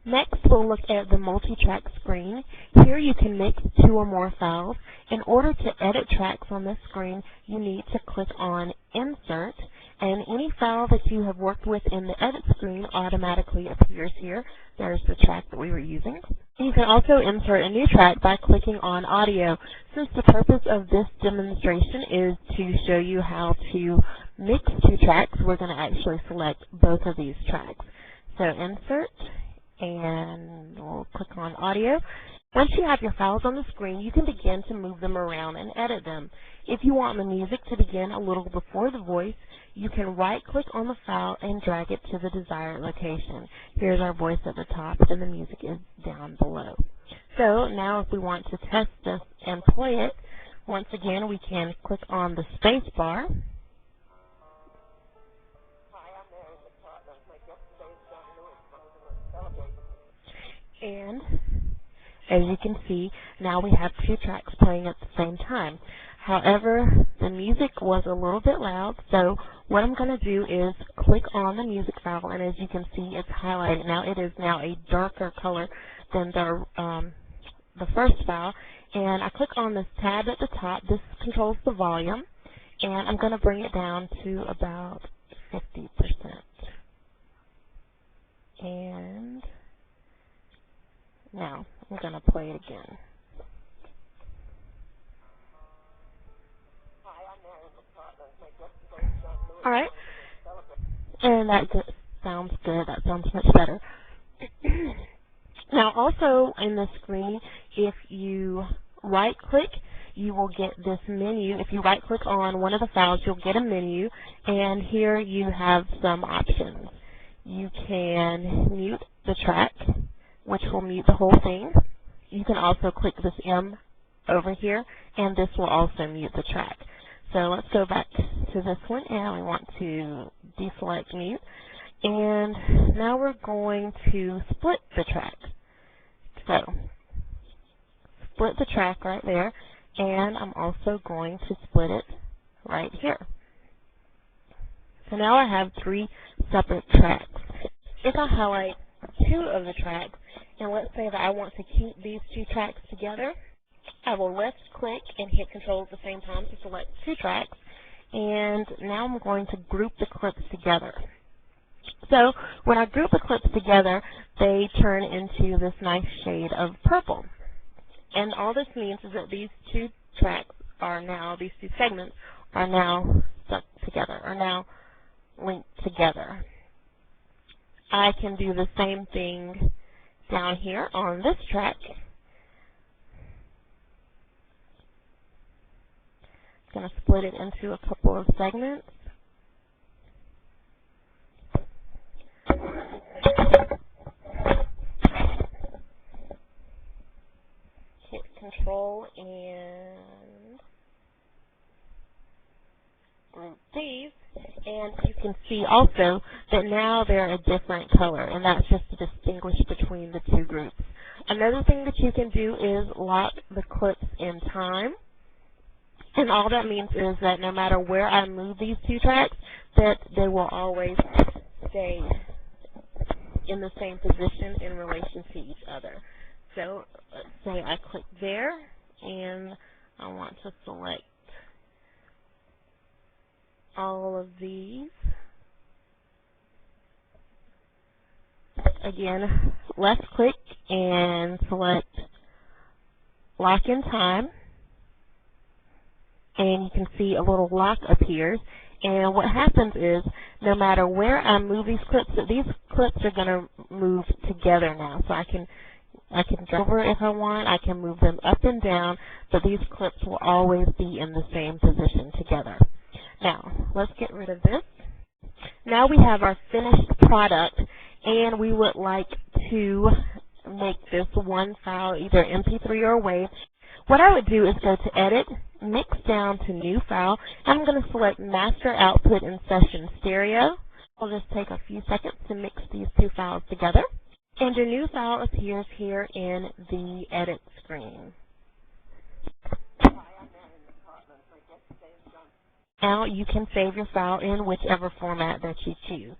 Next, we'll look at the multi-track screen. Here you can mix 2 or more files. In order to edit tracks on this screen, you need to click on Insert, and any file that you have worked with in the edit screen automatically appears here. There's the track that we were using. You can also insert a new track by clicking on Audio. Since the purpose of this demonstration is to show you how to mix 2 tracks, we're going to actually select both of these tracks. So Insert, and we'll click on Audio. Once you have your files on the screen, you can begin to move them around and edit them. If you want the music to begin a little before the voice, you can right-click on the file and drag it to the desired location. Here's our voice at the top, and the music is down below. So now if we want to test this and play it, once again we can click on the space bar. And as you can see, now we have 2 tracks playing at the same time. However, the music was a little bit loud, so what I'm going to do is click on the music file, and as you can see, it's highlighted. Now it is now a darker color than the first file, and I click on this tab at the top. This controls the volume, and I'm going to bring it down to about 50%. And now I'm going to play it again. All right, and that sounds good. That sounds much better. Now, also in the screen, if you right-click, you will get this menu. If you right-click on one of the files, you'll get a menu, and here you have some options. You can mute the track, which will mute the whole thing. You can also click this M over here, and this will also mute the track. So let's go back to this one, and we want to deselect mute. And now we're going to split the track. So split the track right there, and I'm also going to split it right here. So now I have 3 separate tracks. If I highlight 2 of the tracks, and let's say that I want to keep these 2 tracks together, I will left-click and hit Control at the same time to select 2 tracks, and now I'm going to group the clips together. So when I group the clips together, they turn into this nice shade of purple. And all this means is that these 2 tracks are now, these 2 segments are now stuck together, are now linked together. I can do the same thing down here on this track. I'm going to split it into a couple of segments. Hit Control and group these, and you can see also that now they're a different color, and that's just to distinguish between the 2 groups. Another thing that you can do is lock the clips in time. And all that means is that no matter where I move these 2 tracks, that they will always stay in the same position in relation to each other. So let's say I click there, and I want to select all of these. Again, left click and select Lock in Time. And you can see a little lock appears. And what happens is, no matter where I move these clips are going to move together now. So I can drag over if I want. I can move them up and down, but these clips will always be in the same position together. Now, let's get rid of this. Now we have our finished product, and we would like to make this one file either MP3 or WAV. What I would do is go to Edit, Mix Down to New File, and I'm going to select Master Output in Session Stereo. I'll just take a few seconds to mix these 2 files together. And your new file appears here in the Edit screen. Now you can save your file in whichever format that you choose.